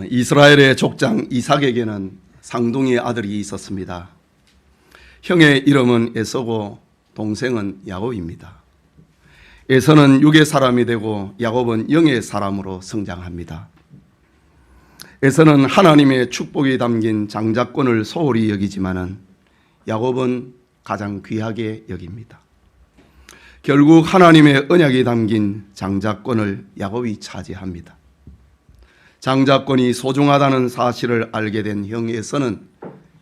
이스라엘의 족장 이삭에게는 쌍둥이 아들이 있었습니다. 형의 이름은 에서고 동생은 야곱입니다. 에서는 육의 사람이 되고 야곱은 영의 사람으로 성장합니다. 에서는 하나님의 축복이 담긴 장자권을 소홀히 여기지만은 야곱은 가장 귀하게 여깁니다. 결국 하나님의 언약이 담긴 장자권을 야곱이 차지합니다. 장자권이 소중하다는 사실을 알게 된 형 에서는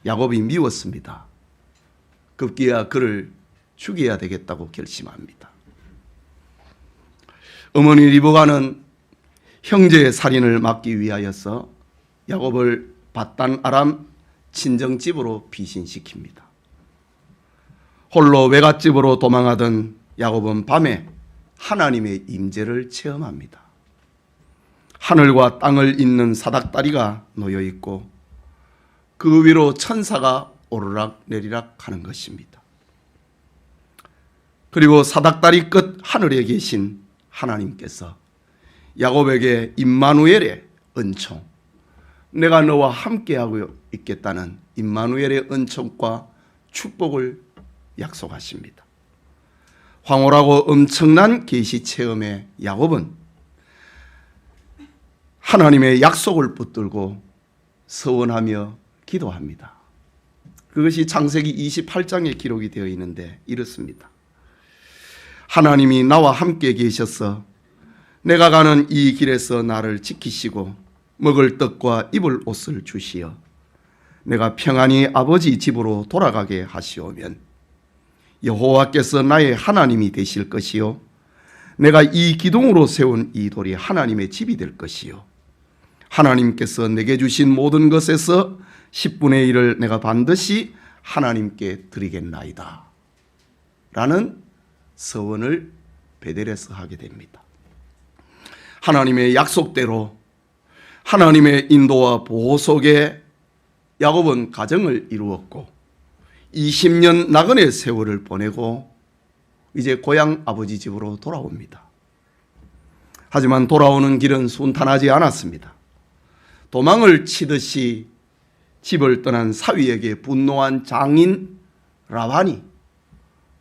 야곱이 미웠습니다. 급기야 그를 죽여야 되겠다고 결심합니다. 어머니 리브가는 형제의 살인을 막기 위하여서 야곱을 밧단 아람 친정집으로 피신시킵니다. 홀로 외갓집으로 도망하던 야곱은 밤에 하나님의 임재를 체험합니다. 하늘과 땅을 잇는 사닥다리가 놓여 있고 그 위로 천사가 오르락 내리락 하는 것입니다. 그리고 사닥다리 끝 하늘에 계신 하나님께서 야곱에게 임마누엘의 은총, 내가 너와 함께하고 있겠다는 임마누엘의 은총과 축복을 약속하십니다. 황홀하고 엄청난 계시 체험에 야곱은 하나님의 약속을 붙들고 서원하며 기도합니다. 그것이 창세기 28장에 기록이 되어 있는데 이렇습니다. 하나님이 나와 함께 계셔서 내가 가는 이 길에서 나를 지키시고 먹을 떡과 입을 옷을 주시어 내가 평안히 아버지 집으로 돌아가게 하시오면 여호와께서 나의 하나님이 되실 것이요 내가 이 기둥으로 세운 이 돌이 하나님의 집이 될 것이요 하나님께서 내게 주신 모든 것에서 10분의 1을 내가 반드시 하나님께 드리겠나이다 라는 서원을 베델에서 하게 됩니다. 하나님의 약속대로 하나님의 인도와 보호 속에 야곱은 가정을 이루었고 20년 나그네 세월을 보내고 이제 고향 아버지 집으로 돌아옵니다. 하지만 돌아오는 길은 순탄하지 않았습니다. 도망을 치듯이 집을 떠난 사위에게 분노한 장인 라반이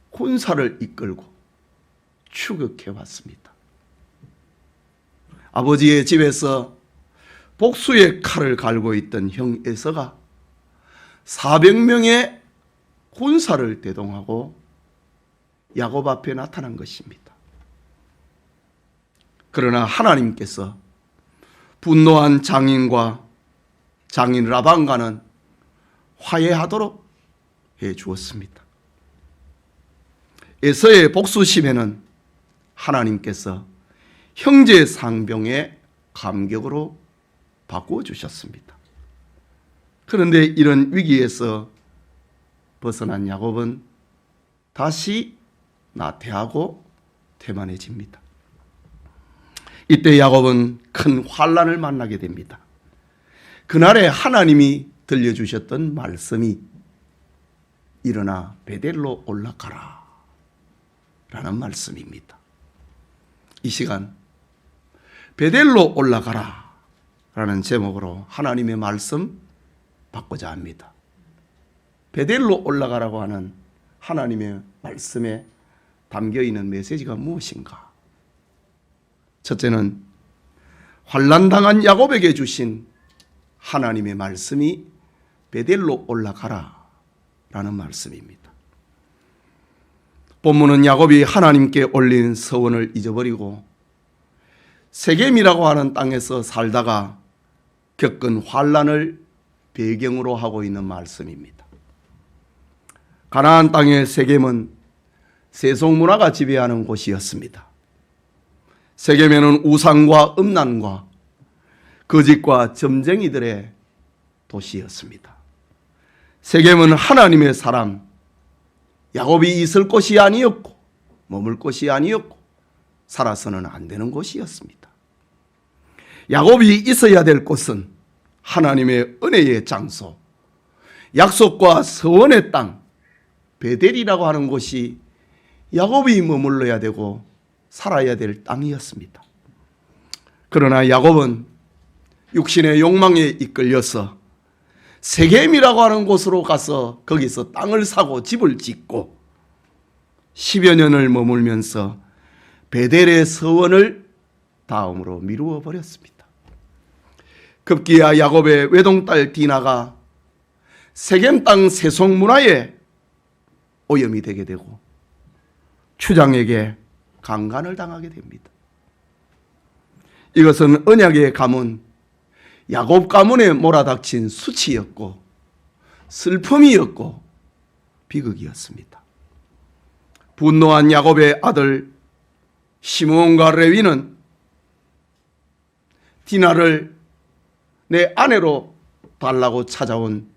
군사를 이끌고 추격해 왔습니다. 아버지의 집에서 복수의 칼을 갈고 있던 형 에서가 400명의 군사를 대동하고 야곱 앞에 나타난 것입니다. 그러나 하나님께서 분노한 장인과 장인 라반과는 화해하도록 해 주었습니다. 에서의 복수심에는 하나님께서 형제 상병의 감격으로 바꾸어 주셨습니다. 그런데 이런 위기에서 벗어난 야곱은 다시 나태하고 태만해집니다. 이때 야곱은 큰 환난을 만나게 됩니다. 그날에 하나님이 들려주셨던 말씀이 일어나 베델로 올라가라 라는 말씀입니다. 이 시간 베델로 올라가라 라는 제목으로 하나님의 말씀 받고자 합니다. 베델로 올라가라고 하는 하나님의 말씀에 담겨있는 메시지가 무엇인가? 첫째는 환난당한 야곱에게 주신 하나님의 말씀이 베델로 올라가라 라는 말씀입니다. 본문은 야곱이 하나님께 올린 서원을 잊어버리고 세겜이라고 하는 땅에서 살다가 겪은 환난을 배경으로 하고 있는 말씀입니다. 가나안 땅의 세겜은 세속문화가 지배하는 곳이었습니다. 세겜에는 우상과 음란과 거짓과 점쟁이들의 도시였습니다. 세겜은 하나님의 사람 야곱이 있을 곳이 아니었고 머물 곳이 아니었고 살아서는 안 되는 곳이었습니다. 야곱이 있어야 될 곳은 하나님의 은혜의 장소, 약속과 서원의 땅 베델이라고 하는 곳이 야곱이 머물러야 되고 살아야 될 땅이었습니다. 그러나 야곱은 육신의 욕망에 이끌려서 세겜이라고 하는 곳으로 가서 거기서 땅을 사고 집을 짓고 10여 년을 머물면서 베델의 서원을 다음으로 미루어 버렸습니다. 급기야 야곱의 외동딸 디나가 세겜 땅 세속 문화에 오염이 되게 되고 추장에게 강간을 당하게 됩니다. 이것은 언약의 가문, 야곱 가문에 몰아닥친 수치였고 슬픔이었고 비극이었습니다. 분노한 야곱의 아들 시므온과 레위는 디나를 내 아내로 달라고 찾아온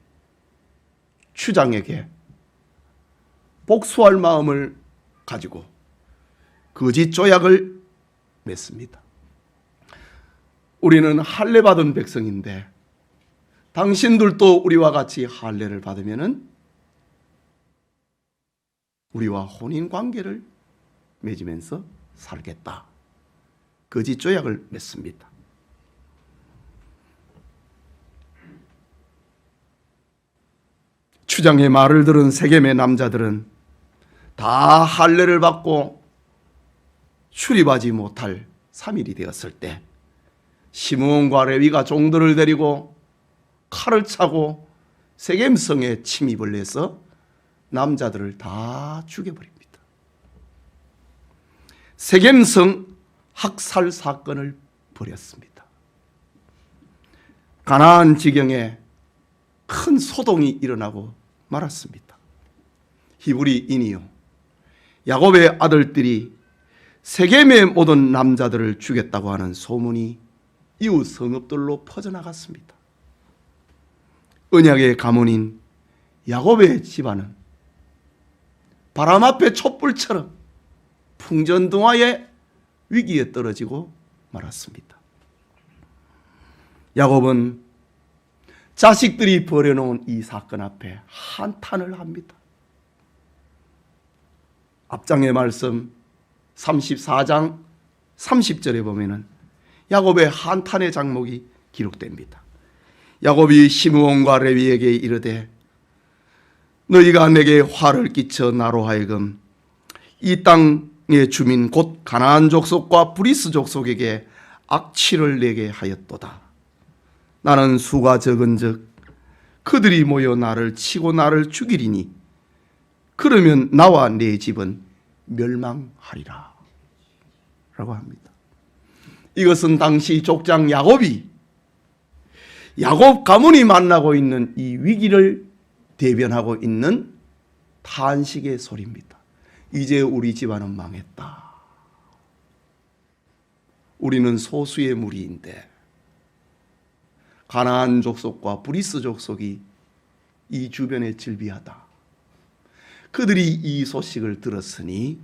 추장에게 복수할 마음을 가지고 거짓 조약을 맺습니다. 우리는 할례 받은 백성인데 당신들도 우리와 같이 할례를 받으면은 우리와 혼인 관계를 맺으면서 살겠다. 거짓 조약을 맺습니다. 추장의 말을 들은 세겜의 남자들은 다 할례를 받고 출입하지 못할 3일이 되었을 때 시므온과 레위가 종들을 데리고 칼을 차고 세겜성에 침입을 해서 남자들을 다 죽여버립니다. 세겜성 학살 사건을 벌였습니다. 가나안 지경에 큰 소동이 일어나고 말았습니다. 히브리인이요 야곱의 아들들이 세겜의 모든 남자들을 죽였다고 하는 소문이 이웃 성읍들로 퍼져나갔습니다. 언약의 가문인 야곱의 집안은 바람 앞에 촛불처럼 풍전등화의 위기에 떨어지고 말았습니다. 야곱은 자식들이 벌여놓은 이 사건 앞에 한탄을 합니다. 앞장의 말씀 34장 30절에 보면은 야곱의 한탄의 장목이 기록됩니다. 야곱이 시므온과 레위에게 이르되 너희가 내게 화를 끼쳐 나로 하여금 이 땅의 주민 곧 가나안 족속과 브리스 족속에게 악취를 내게 하였도다. 나는 수가 적은즉 그들이 모여 나를 치고 나를 죽이리니 그러면 나와 내 집은 멸망하리라 라고 합니다. 이것은 당시 족장 야곱이 야곱 가문이 만나고 있는 이 위기를 대변하고 있는 탄식의 소리입니다. 이제 우리 집안은 망했다. 우리는 소수의 무리인데 가나안 족속과 브리스 족속이 이 주변에 즐비하다. 그들이 이 소식을 들었으니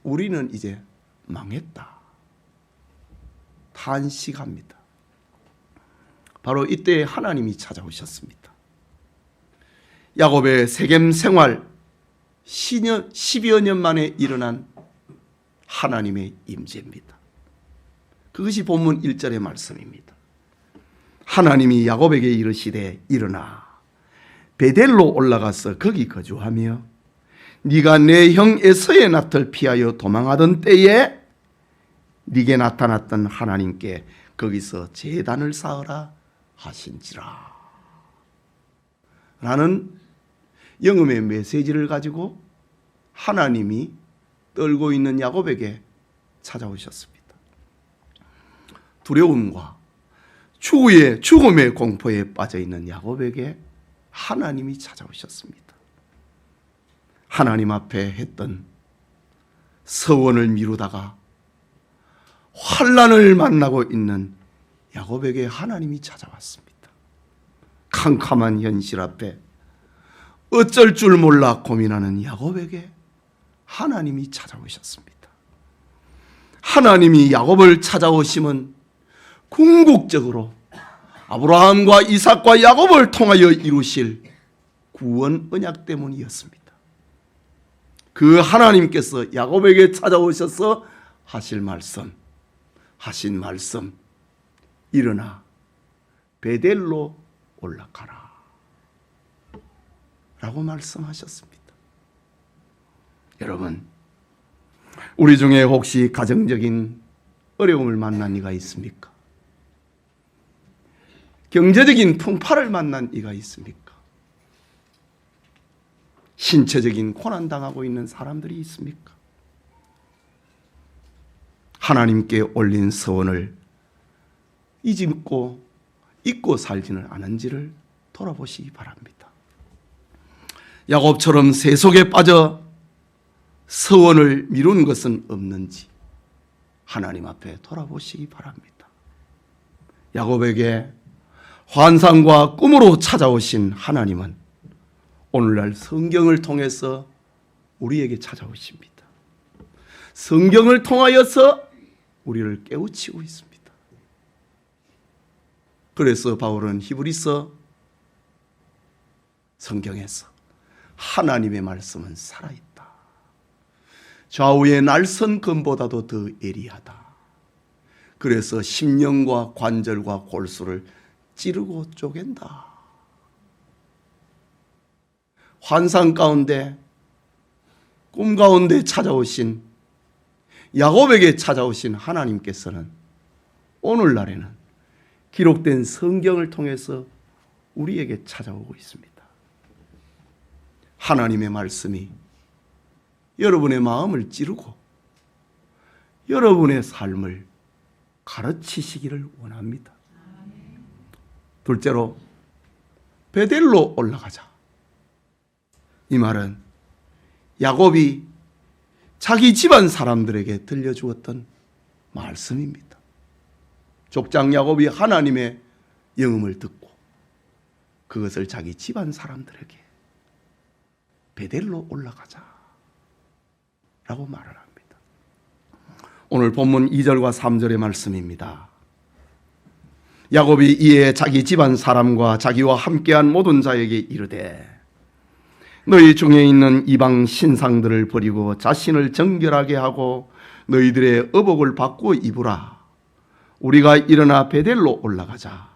우리는 이제 망했다. 탄식합니다. 바로 이때 하나님이 찾아오셨습니다. 야곱의 세겜 생활 10여 년 만에 일어난 하나님의 임재입니다. 그것이 본문 1절의 말씀입니다. 하나님이 야곱에게 이르시되 일어나 베델로 올라가서 거기 거주하며 네가 내 형 에서의 낯을 피하여 도망하던 때에 네게 나타났던 하나님께 거기서 제단을 쌓으라 하신지라 라는 영음의 메시지를 가지고 하나님이 떨고 있는 야곱에게 찾아오셨습니다. 두려움과 추후의 죽음의 공포에 빠져있는 야곱에게 하나님이 찾아오셨습니다. 하나님 앞에 했던 서원을 미루다가 환난을 만나고 있는 야곱에게 하나님이 찾아왔습니다. 캄캄한 현실 앞에 어쩔 줄 몰라 고민하는 야곱에게 하나님이 찾아오셨습니다. 하나님이 야곱을 찾아오심은 궁극적으로 아브라함과 이삭과 야곱을 통하여 이루실 구원 언약 때문이었습니다. 그 하나님께서 야곱에게 찾아오셔서 하신 말씀 일어나 베델로 올라가라 라고 말씀하셨습니다. 여러분, 우리 중에 혹시 가정적인 어려움을 만난 이가 있습니까? 경제적인 풍파를 만난 이가 있습니까? 신체적인 고난당하고 있는 사람들이 있습니까? 하나님께 올린 서원을 잊고 살지는 않은지를 돌아보시기 바랍니다. 야곱처럼 세속에 빠져 서원을 미룬 것은 없는지 하나님 앞에 돌아보시기 바랍니다. 야곱에게 환상과 꿈으로 찾아오신 하나님은 오늘날 성경을 통해서 우리에게 찾아오십니다. 성경을 통하여서 우리를 깨우치고 있습니다. 그래서 바울은 히브리서 성경에서 하나님의 말씀은 살아있다. 좌우의 날선 검보다도 더 예리하다. 그래서 심령과 관절과 골수를 찌르고 쪼갠다. 환상 가운데, 꿈 가운데 찾아오신 야곱에게 찾아오신 하나님께서는 오늘날에는 기록된 성경을 통해서 우리에게 찾아오고 있습니다. 하나님의 말씀이 여러분의 마음을 찌르고 여러분의 삶을 가르치시기를 원합니다. 둘째로, 베델로 올라가자. 이 말은 야곱이 자기 집안 사람들에게 들려주었던 말씀입니다. 족장 야곱이 하나님의 영음을 듣고 그것을 자기 집안 사람들에게 베델로 올라가자 라고 말을 합니다. 오늘 본문 2절과 3절의 말씀입니다. 야곱이 이에 자기 집안 사람과 자기와 함께한 모든 자에게 이르되 너희 중에 있는 이방 신상들을 버리고 자신을 정결하게 하고 너희들의 의복을 바꾸어 입으라. 우리가 일어나 베델로 올라가자.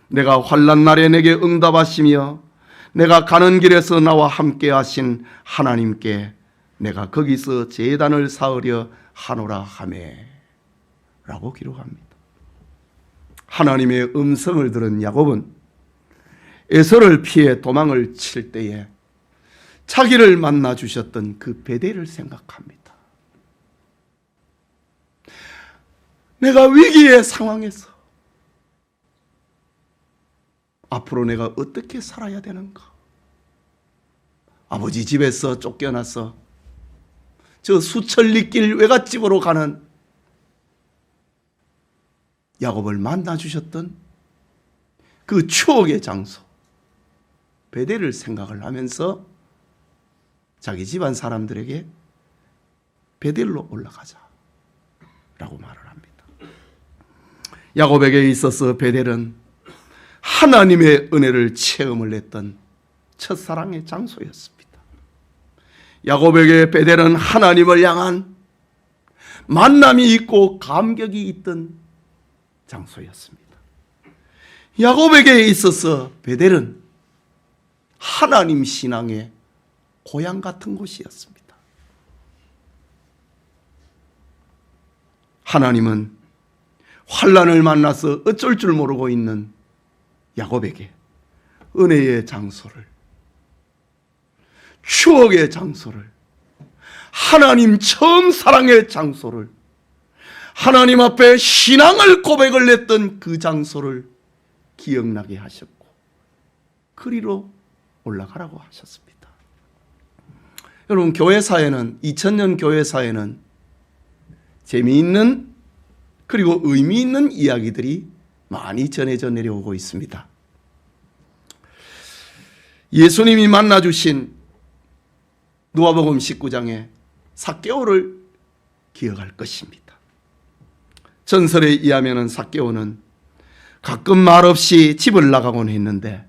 내가 환난 날에 내게 응답하시며 내가 가는 길에서 나와 함께 하신 하나님께 내가 거기서 제단을 쌓으려 하노라 하매 라고 기록합니다. 하나님의 음성을 들은 야곱은 에서를 피해 도망을 칠 때에 자기를 만나 주셨던 그 베델을 생각합니다. 내가 위기의 상황에서 앞으로 내가 어떻게 살아야 되는가? 아버지 집에서 쫓겨나서 저 수천리길 외갓집으로 가는 야곱을 만나 주셨던 그 추억의 장소 베델을 생각을 하면서 자기 집안 사람들에게 베델로 올라가자 라고 말을 합니다. 야곱에게 있어서 베델은 하나님의 은혜를 체험을 했던 첫사랑의 장소였습니다. 야곱에게 베델은 하나님을 향한 만남이 있고 감격이 있던 장소였습니다. 야곱에게 있어서 베델은 하나님 신앙의 고향 같은 곳이었습니다. 하나님은 환난을 만나서 어쩔 줄 모르고 있는 야곱에게 은혜의 장소를, 추억의 장소를, 하나님 처음 사랑의 장소를, 하나님 앞에 신앙을 고백을 했던 그 장소를 기억나게 하셨고 그리로 올라가라고 하셨습니다. 여러분, 교회사에는 2000년 교회사에는 재미있는 그리고 의미 있는 이야기들이 많이 전해져 내려오고 있습니다. 예수님이 만나주신 누가복음 19장의 삭개오를 기억할 것입니다. 전설에 의하면 삭개오는 가끔 말없이 집을 나가곤 했는데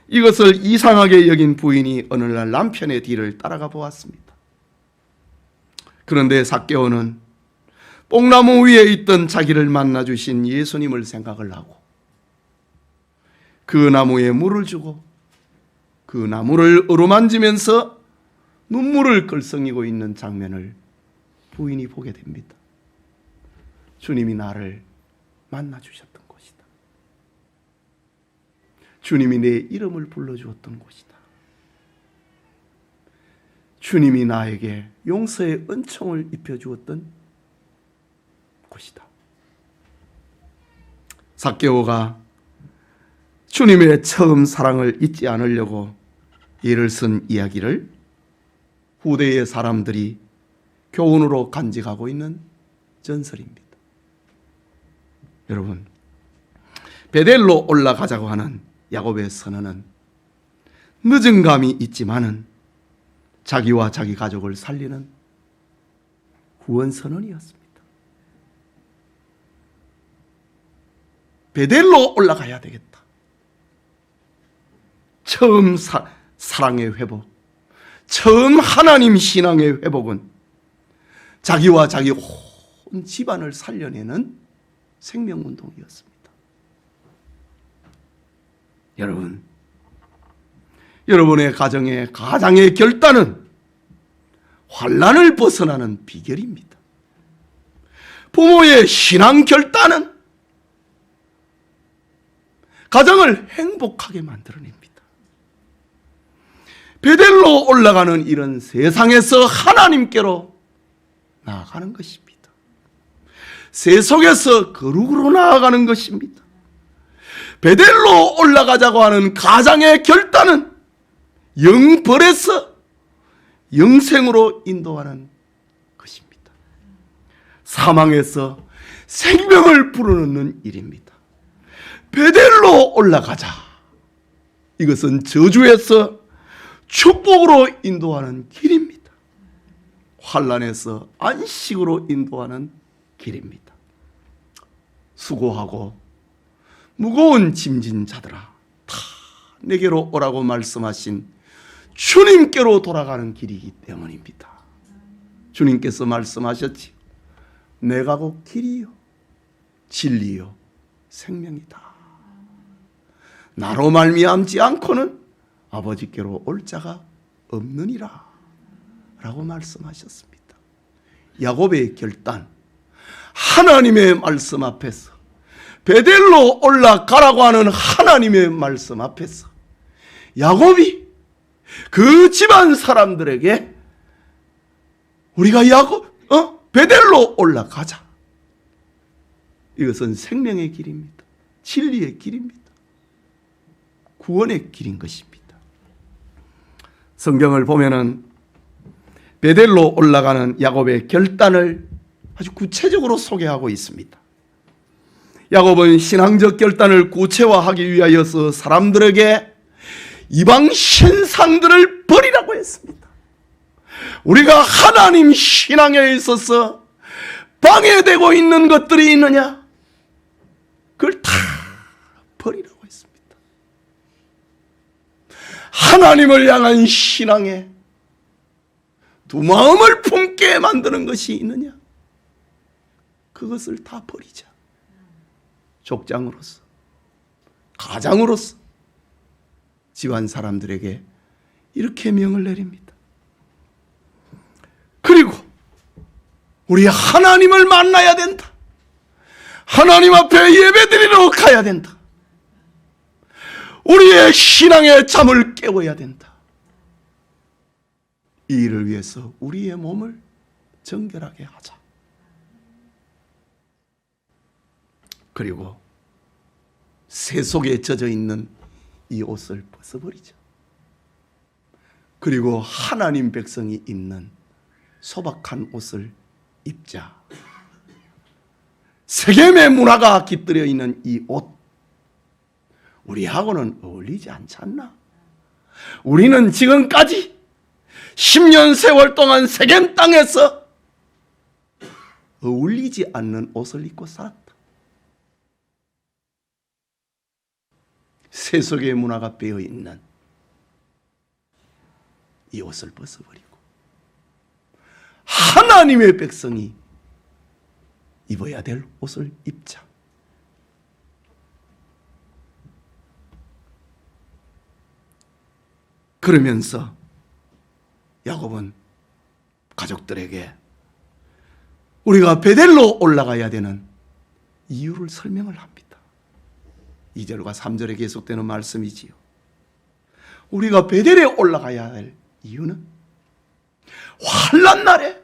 이것을 이상하게 여긴 부인이 어느 날 남편의 뒤를 따라가 보았습니다. 그런데 삭개오는 뽕나무 위에 있던 자기를 만나주신 예수님을 생각을 하고 그 나무에 물을 주고 그 나무를 어루만지면서 눈물을 글썽이고 있는 장면을 부인이 보게 됩니다. 주님이 나를 만나 주셨던 곳이다. 주님이 내 이름을 불러주었던 곳이다. 주님이 나에게 용서의 은총을 입혀주었던 곳이다. 삭개오가 주님의 처음 사랑을 잊지 않으려고 예를 쓴 이야기를 후대의 사람들이 교훈으로 간직하고 있는 전설입니다. 여러분, 베델로 올라가자고 하는 야곱의 선언은 늦은 감이 있지만은 자기와 자기 가족을 살리는 구원 선언이었습니다. 베델로 올라가야 되겠다. 처음 사랑의 회복, 처음 하나님 신앙의 회복은 자기와 자기 온 집안을 살려내는 생명운동이었습니다. 여러분, 여러분의 가정의 가장의 결단은 환난을 벗어나는 비결입니다. 부모의 신앙 결단은 가정을 행복하게 만들어냅니다. 베델로 올라가는 일은 세상에서 하나님께로 나아가는 것입니다. 세속에서 거룩으로 나아가는 것입니다. 베델로 올라가자고 하는 가장의 결단은 영벌에서 영생으로 인도하는 것입니다. 사망에서 생명을 불어넣는 일입니다. 베델로 올라가자. 이것은 저주에서 축복으로 인도하는 길입니다. 환난에서 안식으로 인도하는 길입니다. 수고하고 무거운 짐진 자들아 다 내게로 오라고 말씀하신 주님께로 돌아가는 길이기 때문입니다. 주님께서 말씀하셨지. 내가 곧 길이요 진리요 생명이다. 나로 말미암지 않고는 아버지께로 올 자가 없느니라 라고 말씀하셨습니다. 야곱의 결단, 하나님의 말씀 앞에서, 베델로 올라가라고 하는 하나님의 말씀 앞에서 야곱이 그 집안 사람들에게 우리가 베델로 올라가자. 이것은 생명의 길입니다. 진리의 길입니다. 구원의 길인 것입니다. 성경을 보면은 베델로 올라가는 야곱의 결단을 아주 구체적으로 소개하고 있습니다. 야곱은 신앙적 결단을 구체화하기 위하여서 사람들에게 이방 신상들을 버리라고 했습니다. 우리가 하나님 신앙에 있어서 방해되고 있는 것들이 있느냐? 그걸 다 버리라고 했습니다. 하나님을 향한 신앙에 두 마음을 품게 만드는 것이 있느냐? 그것을 다 버리자. 족장으로서, 가장으로서 집안 사람들에게 이렇게 명을 내립니다. 그리고 우리 하나님을 만나야 된다. 하나님 앞에 예배드리러 가야 된다. 우리의 신앙의 잠을 깨워야 된다. 이 일을 위해서 우리의 몸을 정결하게 하자. 그리고 세속에 젖어 있는 이 옷을 벗어버리자. 그리고 하나님 백성이 입는 소박한 옷을 입자. 세겜의 문화가 깃들여 있는 이 옷, 우리하고는 어울리지 않지 않나? 우리는 지금까지 10년 세월 동안 세겜 땅에서 어울리지 않는 옷을 입고 살았다. 세속의 문화가 빼어있는 이 옷을 벗어버리고 하나님의 백성이 입어야 될 옷을 입자. 그러면서 야곱은 가족들에게 우리가 베델로 올라가야 되는 이유를 설명을 합니다. 2절과 3절에 계속되는 말씀이지요. 우리가 베델에 올라가야 할 이유는 환난 날에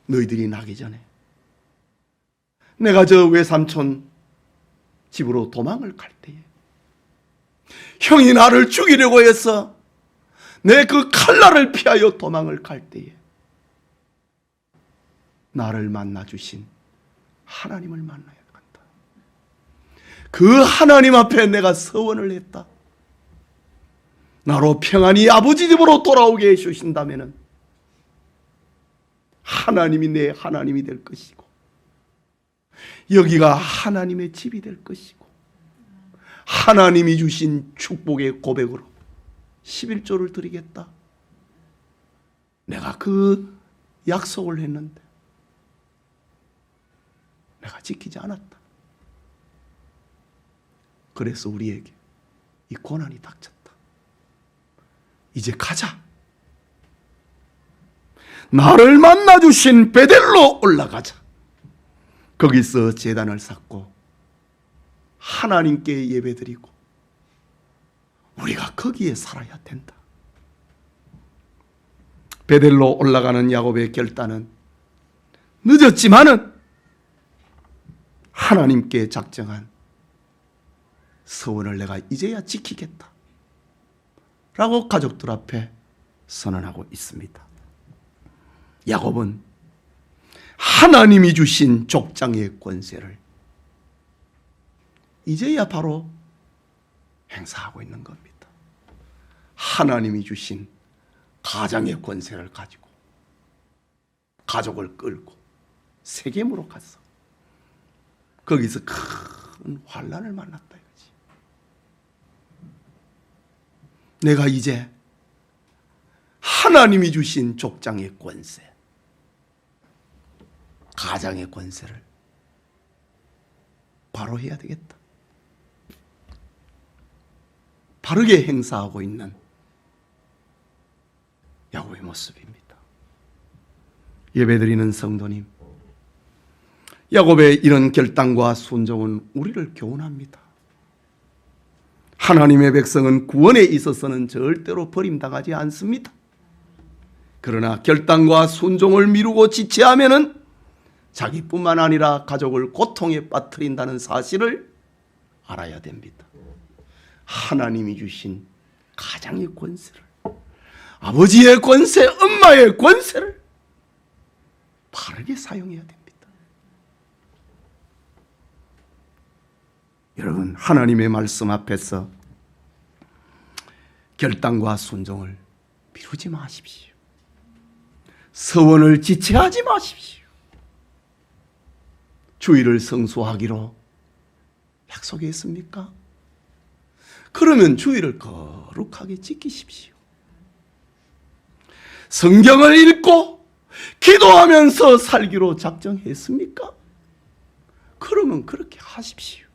너희들이 나기 전에 내가 저 외삼촌 집으로 도망을 갈 때에 형이 나를 죽이려고 해서 내 그 칼날을 피하여 도망을 갈 때에 나를 만나 주신 하나님을 만나야 한다. 그 하나님 앞에 내가 서원을 했다. 나로 평안히 아버지 집으로 돌아오게 해주신다면 하나님이 내 하나님이 될 것이고 여기가 하나님의 집이 될 것이고 하나님이 주신 축복의 고백으로 11조를 드리겠다. 내가 그 약속을 했는데 내가 지키지 않았다. 그래서 우리에게 이 고난이 닥쳤다. 이제 가자. 나를 만나 주신 베델로 올라가자. 거기서 제단을 쌓고 하나님께 예배드리고 우리가 거기에 살아야 된다. 베델로 올라가는 야곱의 결단은 늦었지만은 하나님께 작정한 서원을 내가 이제야 지키겠다 라고 가족들 앞에 선언하고 있습니다. 야곱은 하나님이 주신 족장의 권세를 이제야 바로 행사하고 있는 겁니다. 하나님이 주신 가장의 권세를 가지고 가족을 끌고 세겜으로 갔어. 거기서 큰 환난을 만났다 이거지. 내가 이제 하나님이 주신 족장의 권세, 가장의 권세를 바로 해야 되겠다. 바르게 행사하고 있는 야곱의 모습입니다. 예배드리는 성도님, 야곱의 이런 결단과 순종은 우리를 교훈합니다. 하나님의 백성은 구원에 있어서는 절대로 버림당하지 않습니다. 그러나 결단과 순종을 미루고 지체하면은 자기뿐만 아니라 가족을 고통에 빠뜨린다는 사실을 알아야 됩니다. 하나님이 주신 가장의 권세를, 아버지의 권세, 엄마의 권세를 바르게 사용해야 됩니다. 여러분, 하나님의 말씀 앞에서 결단과 순종을 미루지 마십시오. 서원을 지체하지 마십시오. 주일을 성수하기로 약속했습니까? 그러면 주일을 거룩하게 지키십시오. 성경을 읽고 기도하면서 살기로 작정했습니까? 그러면 그렇게 하십시오.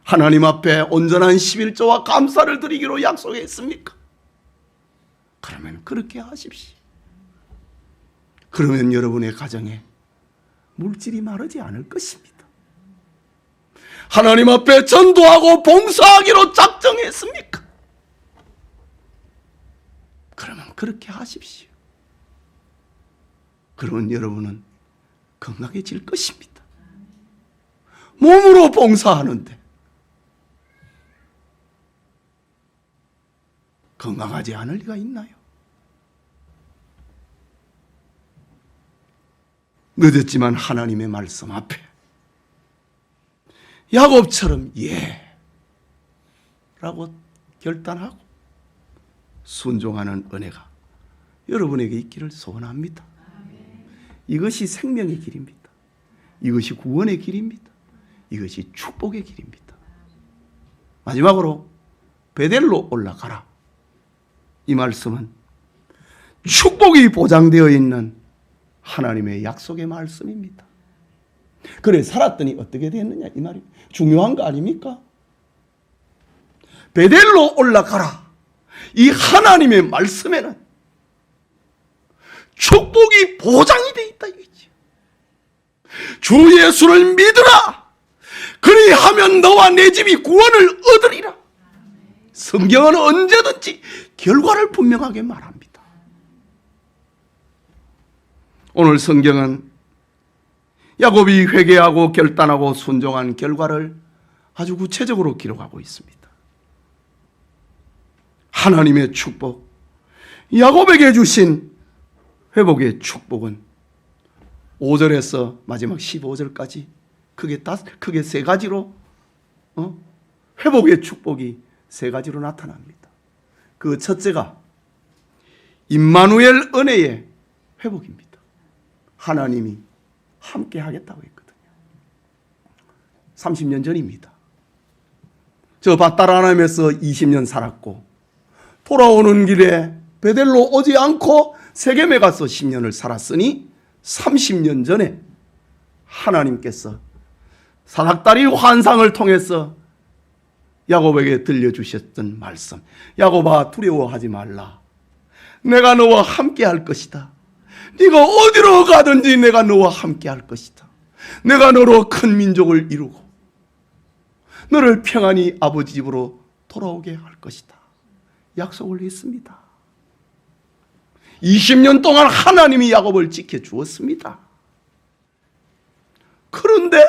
하나님 앞에 온전한 11조와 감사를 드리기로 약속했습니까? 그러면 그렇게 하십시오. 그러면 여러분의 가정에 물질이 마르지 않을 것입니다. 하나님 앞에 전도하고 봉사하기로 작정했습니까? 그러면 그렇게 하십시오. 그러면 여러분은 건강해질 것입니다. 몸으로 봉사하는데 건강하지 않을 리가 있나요? 늦었지만 하나님의 말씀 앞에 야곱처럼 예 라고 결단하고 순종하는 은혜가 여러분에게 있기를 소원합니다. 이것이 생명의 길입니다. 이것이 구원의 길입니다. 이것이 축복의 길입니다. 마지막으로 베델로 올라가라. 이 말씀은 축복이 보장되어 있는 하나님의 약속의 말씀입니다. 그래 살았더니 어떻게 됐느냐 이 말이 중요한 거 아닙니까? 베델로 올라가라. 이 하나님의 말씀에는 축복이 보장이 되어 있다 이거지. 주 예수를 믿으라. 그리하면 너와 내 집이 구원을 얻으리라. 성경은 언제든지 결과를 분명하게 말합니다. 오늘 성경은 야곱이 회개하고 결단하고 순종한 결과를 아주 구체적으로 기록하고 있습니다. 하나님의 축복, 야곱에게 주신 회복의 축복은 5절에서 마지막 15절까지 크게 세 가지로 회복의 축복이 세 가지로 나타납니다. 그 첫째가 임마누엘 은혜의 회복입니다. 하나님이 함께 하겠다고 했거든요. 30년 전입니다. 저 밧다라남에서 20년 살았고 돌아오는 길에 베델로 오지 않고 세겜에 가서 10년을 살았으니 30년 전에 하나님께서 사닥다리 환상을 통해서 야곱에게 들려주셨던 말씀, 야곱아 두려워하지 말라. 내가 너와 함께 할 것이다. 네가 어디로 가든지 내가 너와 함께 할 것이다. 내가 너로 큰 민족을 이루고 너를 평안히 아버지 집으로 돌아오게 할 것이다. 약속을 했습니다. 20년 동안 하나님이 야곱을 지켜주었습니다. 그런데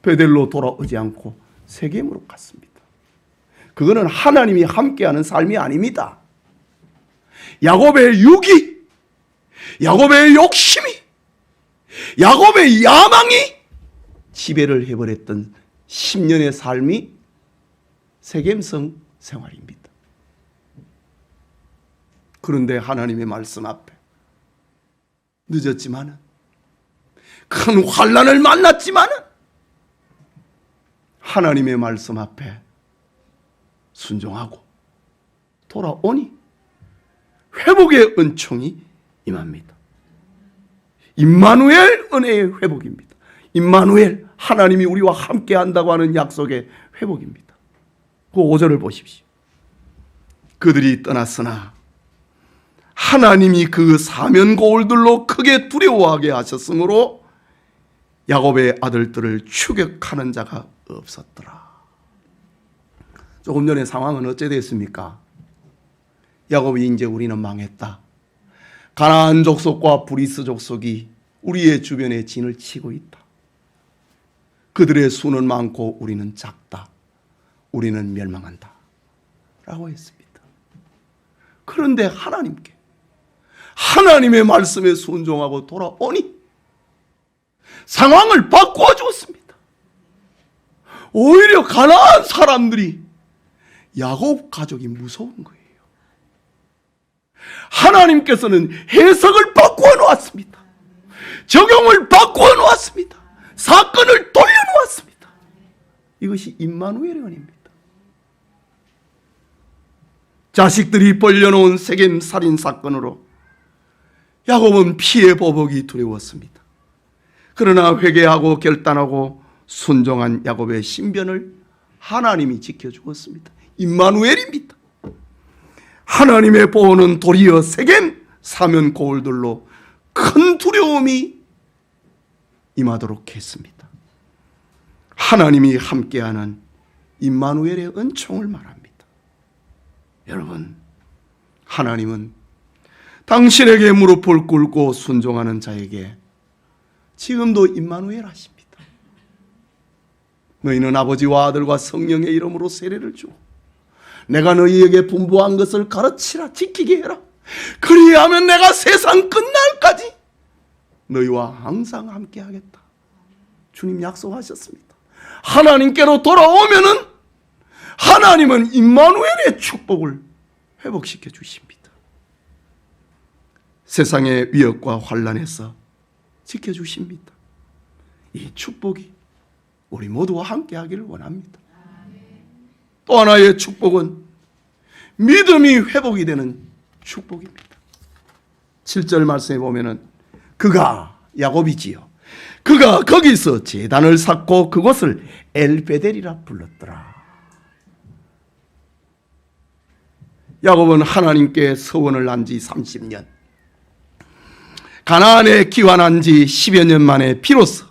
베델로 돌아오지 않고 세겜으로 갔습니다. 그거는 하나님이 함께하는 삶이 아닙니다. 야곱의 육이, 야곱의 욕심이, 야곱의 야망이 지배를 해버렸던 10년의 삶이 세겜성 생활입니다. 그런데 하나님의 말씀 앞에 늦었지만은, 큰 환난을 만났지만은 하나님의 말씀 앞에 순종하고 돌아오니 회복의 은총이 임합니다. 임마누엘 은혜의 회복입니다. 임마누엘, 하나님이 우리와 함께 한다고 하는 약속의 회복입니다. 그 5절을 보십시오. 그들이 떠났으나 하나님이 그 사면 거울들로 크게 두려워하게 하셨으므로 야곱의 아들들을 추격하는 자가 없었더라. 조금 전에 상황은 어째 됐습니까? 야곱이 이제 우리는 망했다. 가나안 족속과 브리스 족속이 우리의 주변에 진을 치고 있다. 그들의 수는 많고 우리는 작다. 우리는 멸망한다. 라고 했습니다. 그런데 하나님께, 하나님의 말씀에 순종하고 돌아오니 상황을 바꾸어 주었습니다. 오히려 가나안 사람들이 야곱 가족이 무서운 거예요. 하나님께서는 해석을 바꾸어 놓았습니다. 적용을 바꾸어 놓았습니다. 사건을 돌려놓았습니다. 이것이 임마누엘의 은혜입니다. 자식들이 벌려놓은 세겜 살인 사건으로 야곱은 피해 보복이 두려웠습니다. 그러나 회개하고 결단하고 순종한 야곱의 신변을 하나님이 지켜주었습니다. 임마누엘입니다. 하나님의 보호는 도리어 세겜 사면 거울들로 큰 두려움이 임하도록 했습니다. 하나님이 함께하는 임마누엘의 은총을 말합니다. 여러분, 하나님은 당신에게 무릎을 꿇고 순종하는 자에게 지금도 임마누엘 하십니다. 너희는 아버지와 아들과 성령의 이름으로 세례를 주고 내가 너희에게 분부한 것을 가르치라, 지키게 해라. 그리하면 내가 세상 끝날까지 너희와 항상 함께 하겠다. 주님 약속하셨습니다. 하나님께로 돌아오면은 하나님은 임마누엘의 축복을 회복시켜 주십니다. 세상의 위협과 환난에서 지켜주십니다. 이 축복이 우리 모두와 함께 하기를 원합니다. 또 하나의 축복은 믿음이 회복이 되는 축복입니다. 7절 말씀에 보면은 그가, 야곱이지요, 그가 거기서 제단을 쌓고 그곳을 엘베델이라 불렀더라. 야곱은 하나님께 서원을 한 지 30년, 가나안에 귀환한 지 10여 년 만에 비로소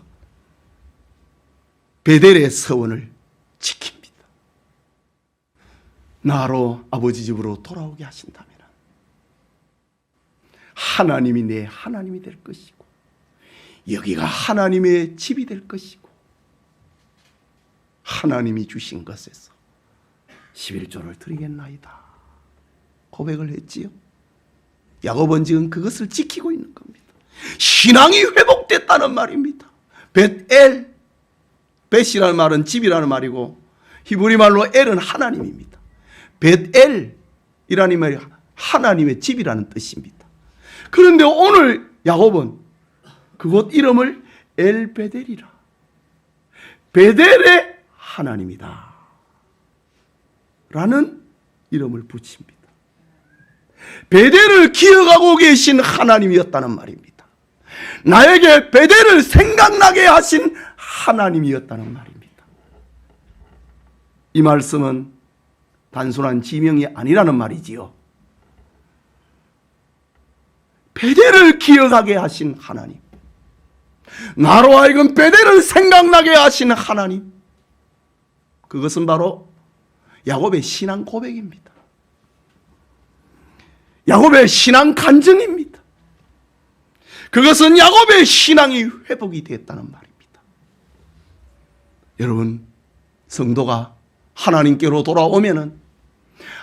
베델의 서원을 지킵니다. 나로 아버지 집으로 돌아오게 하신다면 하나님이 내 하나님이 될 것이고 여기가 하나님의 집이 될 것이고 하나님이 주신 것에서 11조를 드리겠나이다 고백을 했지요. 야곱은 지금 그것을 지키고 있는 겁니다. 신앙이 회복됐다는 말입니다. 벳엘, 벳이라는 말은 집이라는 말이고 히브리 말로 엘은 하나님입니다. 벳엘이라는 말이 하나님의 집이라는 뜻입니다. 그런데 오늘 야곱은 그곳 이름을 엘베델이라, 베델의 하나님이다 라는 이름을 붙입니다. 베델을 기억하고 계신 하나님이었다는 말입니다. 나에게 베델을 생각나게 하신 하나님이었다는 말입니다. 이 말씀은 단순한 지명이 아니라는 말이지요. 베델을 기억하게 하신 하나님, 나로 하여금 베델을 생각나게 하신 하나님, 그것은 바로 야곱의 신앙 고백입니다. 야곱의 신앙 간증입니다. 그것은 야곱의 신앙이 회복이 됐다는 말입니다. 여러분, 성도가 하나님께로 돌아오면은,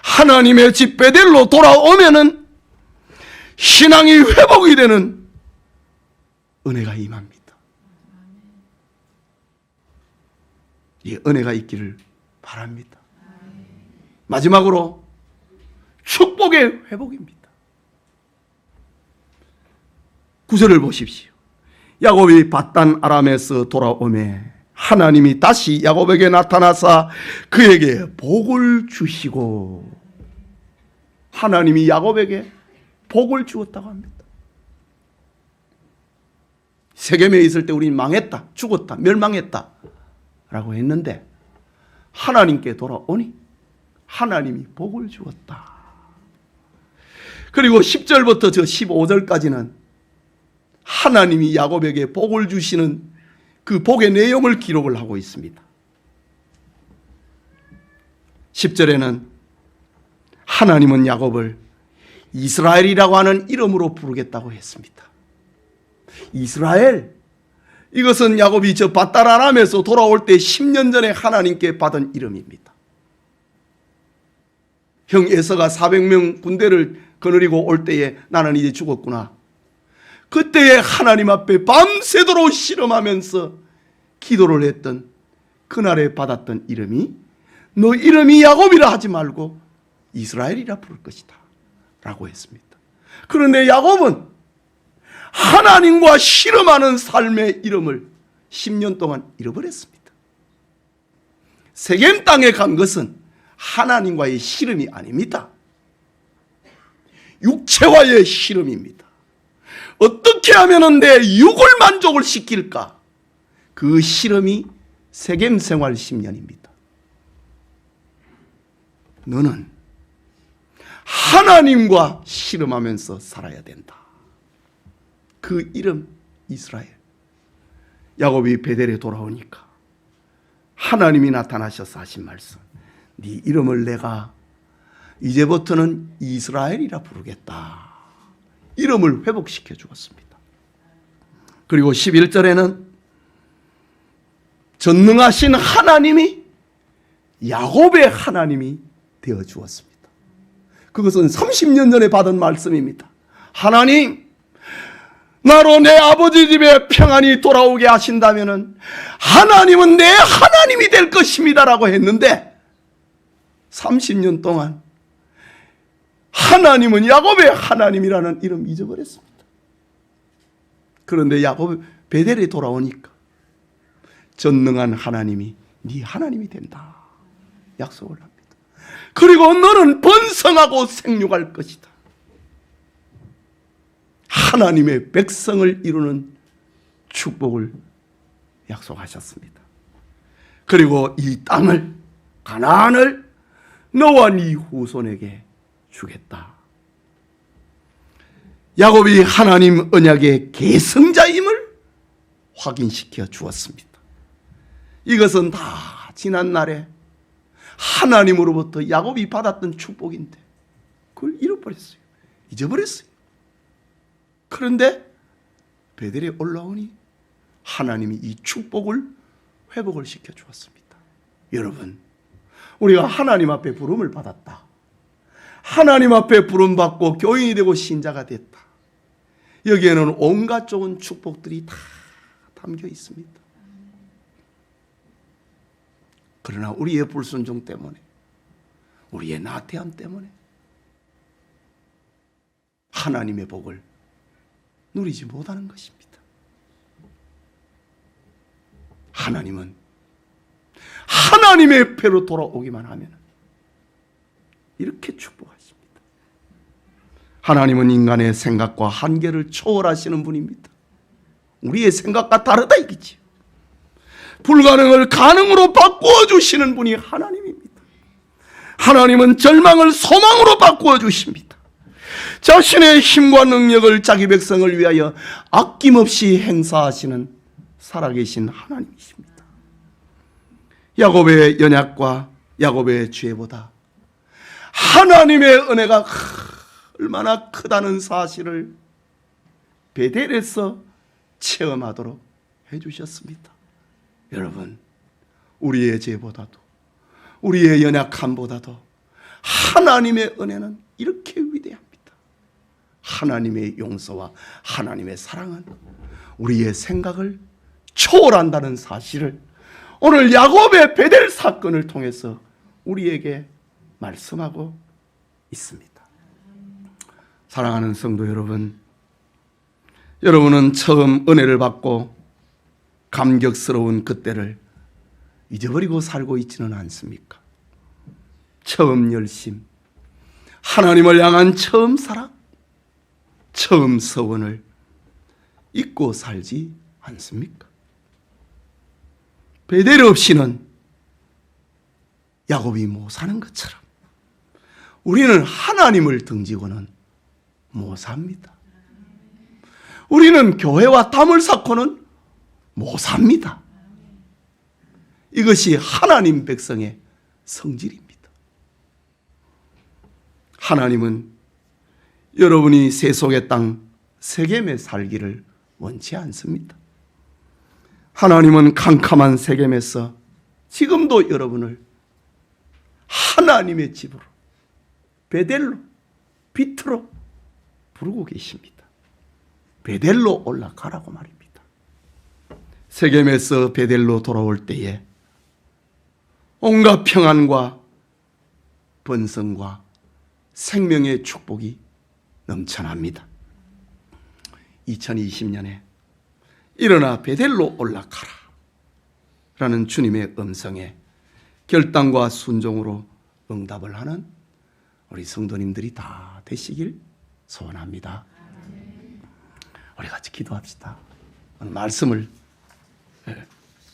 하나님의 집 베델로 돌아오면은 신앙이 회복이 되는 은혜가 임합니다. 이 은혜가 있기를 바랍니다. 마지막으로 축복의 회복입니다. 9절을 보십시오. 야곱이 밧단 아람에서 돌아오매 하나님이 다시 야곱에게 나타나사 그에게 복을 주시고, 하나님이 야곱에게 복을 주었다고 합니다. 세겜에 있을 때 우리는 망했다, 죽었다, 멸망했다 라고 했는데 하나님께 돌아오니 하나님이 복을 주었다. 그리고 10절부터 저 15절까지는 하나님이 야곱에게 복을 주시는 그 복의 내용을 기록을 하고 있습니다. 10절에는 하나님은 야곱을 이스라엘이라고 하는 이름으로 부르겠다고 했습니다. 이스라엘, 이것은 야곱이 저 밧단 아람에서 돌아올 때 10년 전에 하나님께 받은 이름입니다. 형 에서가 400명 군대를 거느리고 올 때에 나는 이제 죽었구나, 그때에 하나님 앞에 밤새도록 실험하면서 기도를 했던 그날에 받았던 이름이, 너 이름이 야곱이라 하지 말고 이스라엘이라 부를 것이다 라고 했습니다. 그런데 야곱은 하나님과 실험하는 삶의 이름을 10년 동안 잃어버렸습니다. 세겜 땅에 간 것은 하나님과의 실험이 아닙니다. 육체와의 실험입니다. 어떻게 하면 내 육을 만족을 시킬까? 그 실험이 세겜 생활 10년입니다. 너는 하나님과 실험하면서 살아야 된다. 그 이름 이스라엘. 야곱이 베델에 돌아오니까 하나님이 나타나셔서 하신 말씀, 네 이름을 내가 이제부터는 이스라엘이라 부르겠다. 이름을 회복시켜 주었습니다. 그리고 11절에는 전능하신 하나님이 야곱의 하나님이 되어 주었습니다. 그것은 30년 전에 받은 말씀입니다. 하나님, 나로 내 아버지 집에 평안히 돌아오게 하신다면 하나님은 내 하나님이 될 것입니다 라고 했는데 30년 동안 하나님은 야곱의 하나님이라는 이름 잊어버렸습니다. 그런데 야곱 베델에 돌아오니까 전능한 하나님이 네 하나님이 된다 약속을 합니다. 그리고 너는 번성하고 생육할 것이다. 하나님의 백성을 이루는 축복을 약속하셨습니다. 그리고 이 땅을, 가나안을 너와 네 후손에게 주겠다. 야곱이 하나님 언약의 계승자임을 확인시켜 주었습니다. 이것은 다 지난날에 하나님으로부터 야곱이 받았던 축복인데 그걸 잃어버렸어요. 잊어버렸어요. 그런데 베델에 올라오니 하나님이 이 축복을 회복을 시켜 주었습니다. 여러분, 우리가 하나님 앞에 부름을 받았다. 하나님 앞에 부름받고 교인이 되고 신자가 됐다. 여기에는 온갖 좋은 축복들이 다 담겨 있습니다. 그러나 우리의 불순종 때문에, 우리의 나태함 때문에 하나님의 복을 누리지 못하는 것입니다. 하나님은 하나님의 배로 돌아오기만 하면 이렇게 축복하십니다. 하나님은 인간의 생각과 한계를 초월하시는 분입니다. 우리의 생각과 다르다 이거지. 불가능을 가능으로 바꾸어 주시는 분이 하나님입니다. 하나님은 절망을 소망으로 바꾸어 주십니다. 자신의 힘과 능력을 자기 백성을 위하여 아낌없이 행사하시는 살아계신 하나님이십니다. 야곱의 연약과 야곱의 죄보다 하나님의 은혜가 얼마나 크다는 사실을 베델에서 체험하도록 해주셨습니다. 여러분, 우리의 죄보다도 우리의 연약함보다도 하나님의 은혜는 이렇게 위대합니다. 하나님의 용서와 하나님의 사랑은 우리의 생각을 초월한다는 사실을 오늘 야곱의 베델 사건을 통해서 우리에게 말씀하고 있습니다. 사랑하는 성도 여러분, 여러분은 처음 은혜를 받고 감격스러운 그때를 잊어버리고 살고 있지는 않습니까? 처음 열심, 하나님을 향한 처음 사랑, 처음 서원을 잊고 살지 않습니까? 베델 없이는 야곱이 못 사는 것처럼 우리는 하나님을 등지고는 못 삽니다. 우리는 교회와 땀을 삭고는 못 삽니다. 이것이 하나님 백성의 성질입니다. 하나님은 여러분이 세속의 땅 세겜에 살기를 원치 않습니다. 하나님은 캄캄한 세겜에서 지금도 여러분을 하나님의 집으로, 베델로, 빛으로 부르고 계십니다. 베델로 올라가라고 말입니다. 세겜에서 베델로 돌아올 때에 온갖 평안과 번성과 생명의 축복이 넘쳐납니다. 2020년에 일어나 베델로 올라가라 라는 주님의 음성에 결단과 순종으로 응답을 하는 우리 성도님들이 다 되시길 소원합니다. 우리 같이 기도합시다. 오늘 말씀을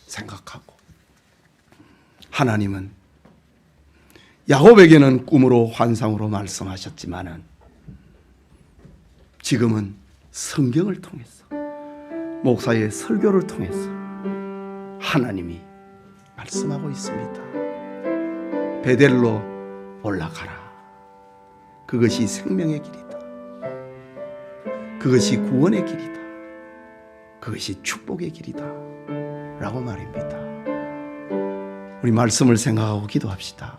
생각하고, 하나님은 야곱에게는 꿈으로 환상으로 말씀하셨지만은 지금은 성경을 통해서, 목사의 설교를 통해서 하나님이 말씀하고 있습니다. 베델로 올라가라. 그것이 생명의 길이다. 그것이 구원의 길이다. 그것이 축복의 길이다 라고 말입니다. 우리 말씀을 생각하고 기도합시다.